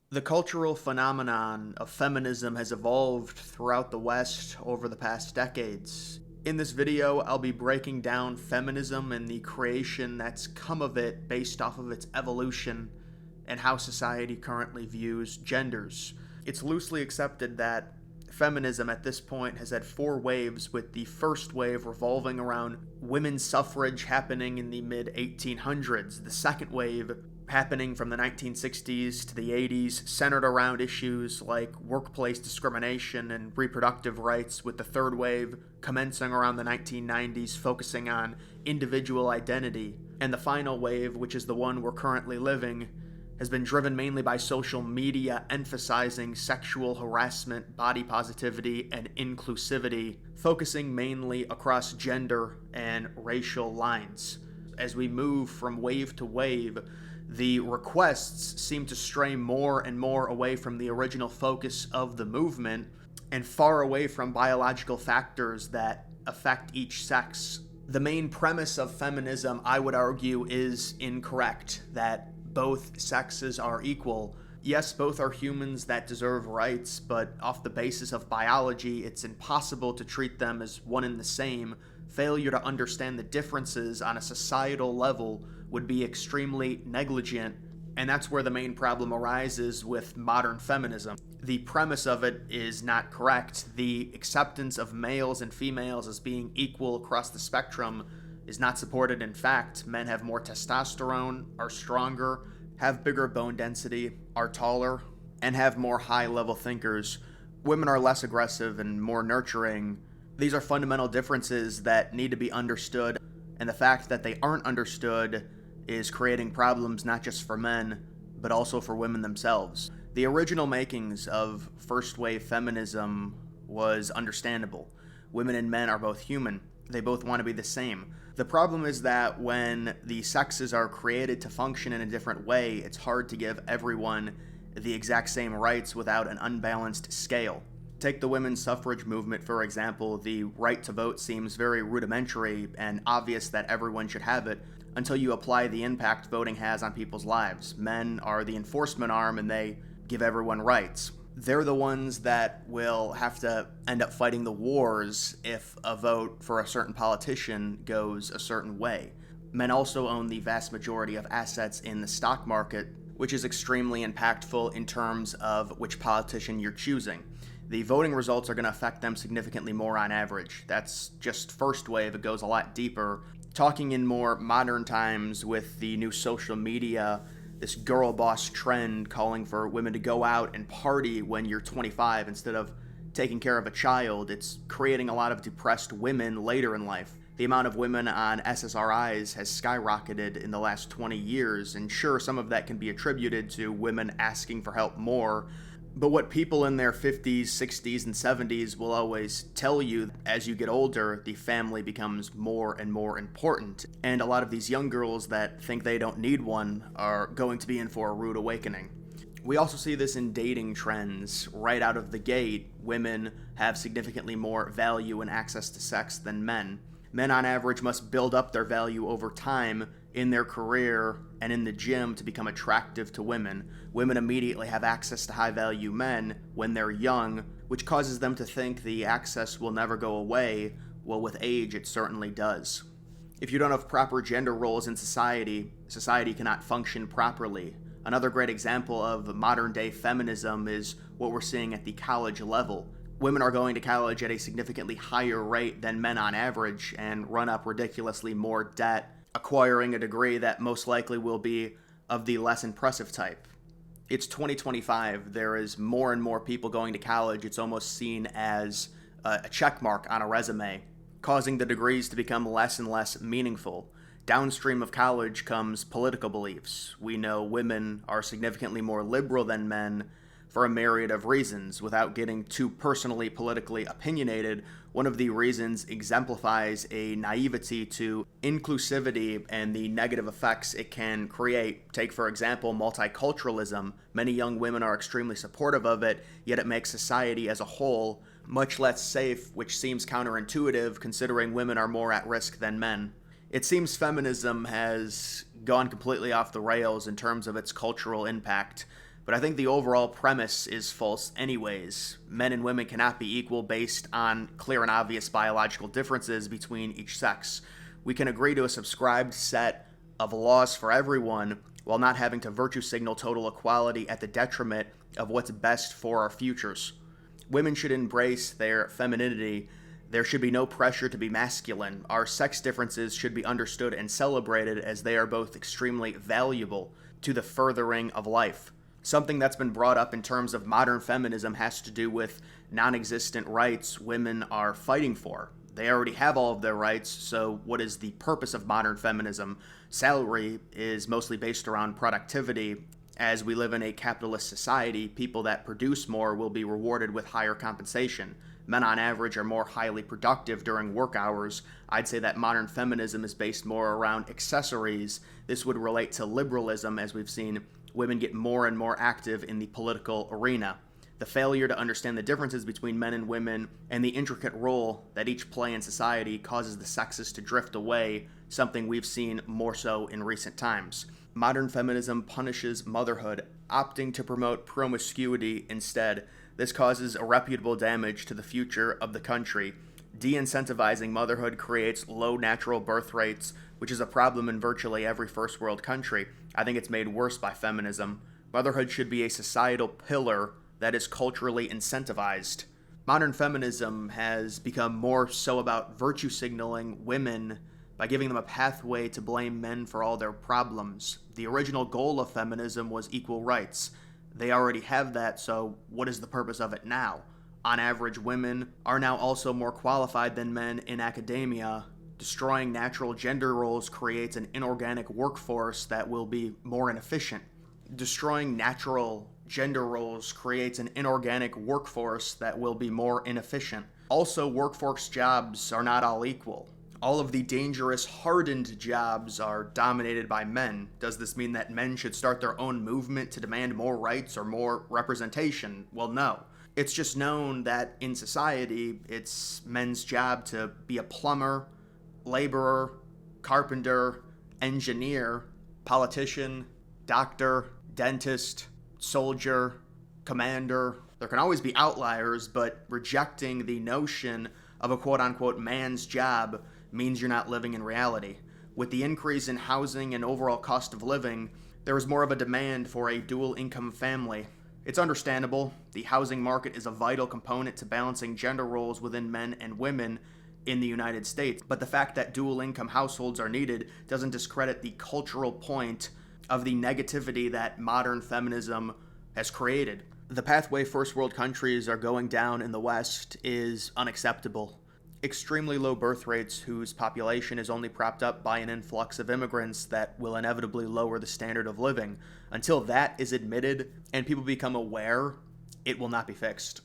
The cultural phenomenon of feminism has evolved throughout the West over the past decades. In this video, I'll be breaking down feminism and the creation that's come of it based off of its evolution and how society currently views genders. It's loosely accepted that feminism at this point has had four waves, with the first wave revolving around women's suffrage happening in the mid 1800s, the second wave happening from the 1960s to the 80s, centered around issues like workplace discrimination and reproductive rights, with the third wave commencing around the 1990s, focusing on individual identity. And the final wave, which is the one we're currently living, has been driven mainly by social media emphasizing sexual harassment, body positivity, and inclusivity, focusing mainly across gender and racial lines. As we move from wave to wave, the requests seem to stray more and more away from the original focus of the movement and far away from biological factors that affect each sex. The main premise of feminism, I would argue, is incorrect, that both sexes are equal. Yes, both are humans that deserve rights, but off the basis of biology, it's impossible to treat them as one and the same. Failure to understand the differences on a societal level would be extremely negligent, and that's where the main problem arises with modern feminism. The premise of it is not correct. The acceptance of males and females as being equal across the spectrum is not supported. In fact, men have more testosterone, are stronger, have bigger bone density, are taller, and have more high-level thinkers. Women are less aggressive and more nurturing. These are fundamental differences that need to be understood, and the fact that they aren't understood is creating problems not just for men, but also for women themselves. The original makings of first-wave feminism was understandable. Women and men are both human. They both want to be the same. The problem is that when the sexes are created to function in a different way, it's hard to give everyone the exact same rights without an unbalanced scale. Take the women's suffrage movement, for example. The right to vote seems very rudimentary and obvious that everyone should have it until you apply the impact voting has on people's lives. Men are the enforcement arm and they give everyone rights. They're the ones that will have to end up fighting the wars if a vote for a certain politician goes a certain way. Men also own the vast majority of assets in the stock market, which is extremely impactful in terms of which politician you're choosing. The voting results are going to affect them significantly more on average. That's just first wave. It goes a lot deeper. Talking in more modern times with the new social media, this girl boss trend calling for women to go out and party when you're 25 instead of taking care of a child, it's creating a lot of depressed women later in life. The amount of women on SSRIs has skyrocketed in the last 20 years, and sure, some of that can be attributed to women asking for help more. But what people in their 50s, 60s, and 70s will always tell you, as you get older, the family becomes more and more important. And a lot of these young girls that think they don't need one are going to be in for a rude awakening. We also see this in dating trends. Right out of the gate, women have significantly more value and access to sex than men. Men on average must build up their value over time in their career and in the gym to become attractive to women. Women immediately have access to high-value men when they're young, which causes them to think the access will never go away. Well, with age, it certainly does. If you don't have proper gender roles in society, society cannot function properly. Another great example of modern-day feminism is what we're seeing at the college level. Women are going to college at a significantly higher rate than men on average and run up ridiculously more debt, acquiring a degree that most likely will be of the less impressive type. It's 2025. There is more and more people going to college. It's almost seen as a check mark on a resume, causing the degrees to become less and less meaningful. Downstream of college comes political beliefs. We know women are significantly more liberal than men for a myriad of reasons. Without getting too personally politically opinionated, one of the reasons exemplifies a naivety to inclusivity and the negative effects it can create. Take, for example, multiculturalism. Many young women are extremely supportive of it, yet it makes society as a whole much less safe, which seems counterintuitive considering women are more at risk than men. It seems feminism has gone completely off the rails in terms of its cultural impact. But I think the overall premise is false anyways. Men and women cannot be equal based on clear and obvious biological differences between each sex. We can agree to a subscribed set of laws for everyone while not having to virtue signal total equality at the detriment of what's best for our futures. Women should embrace their femininity. There should be no pressure to be masculine. Our sex differences should be understood and celebrated as they are both extremely valuable to the furthering of life. Something that's been brought up in terms of modern feminism has to do with non-existent rights women are fighting for. They already have all of their rights, so what is the purpose of modern feminism? Salary is mostly based around productivity. As we live in a capitalist society, people that produce more will be rewarded with higher compensation. Men on average are more highly productive during work hours. I'd say that modern feminism is based more around accessories. This would relate to liberalism, as we've seen women get more and more active in the political arena. The failure to understand the differences between men and women and the intricate role that each play in society causes the sexes to drift away, something we've seen more so in recent times. Modern feminism punishes motherhood, opting to promote promiscuity instead. This causes irreparable damage to the future of the country. De-incentivizing motherhood creates low natural birth rates, which is a problem in virtually every first world country. I think it's made worse by feminism. Motherhood should be a societal pillar that is culturally incentivized. Modern feminism has become more so about virtue signaling women by giving them a pathway to blame men for all their problems. The original goal of feminism was equal rights. They already have that, so what is the purpose of it now? On average, women are now also more qualified than men in academia. Destroying natural gender roles creates an inorganic workforce that will be more inefficient. Destroying natural gender roles creates an inorganic workforce that will be more inefficient. Also, workforce jobs are not all equal. All of the dangerous, hardened jobs are dominated by men. Does this mean that men should start their own movement to demand more rights or more representation? Well, no. It's just known that in society, it's men's job to be a plumber, laborer, carpenter, engineer, politician, doctor, dentist, soldier, commander. There can always be outliers, but rejecting the notion of a quote-unquote man's job means you're not living in reality. With the increase in housing and overall cost of living, there is more of a demand for a dual-income family. It's understandable. The housing market is a vital component to balancing gender roles within men and women in the United States. But the fact that dual-income households are needed doesn't discredit the cultural point of the negativity that modern feminism has created. The pathway first world countries are going down in the West is unacceptable. Extremely low birth rates whose population is only propped up by an influx of immigrants that will inevitably lower the standard of living. Until that is admitted and people become aware, it will not be fixed.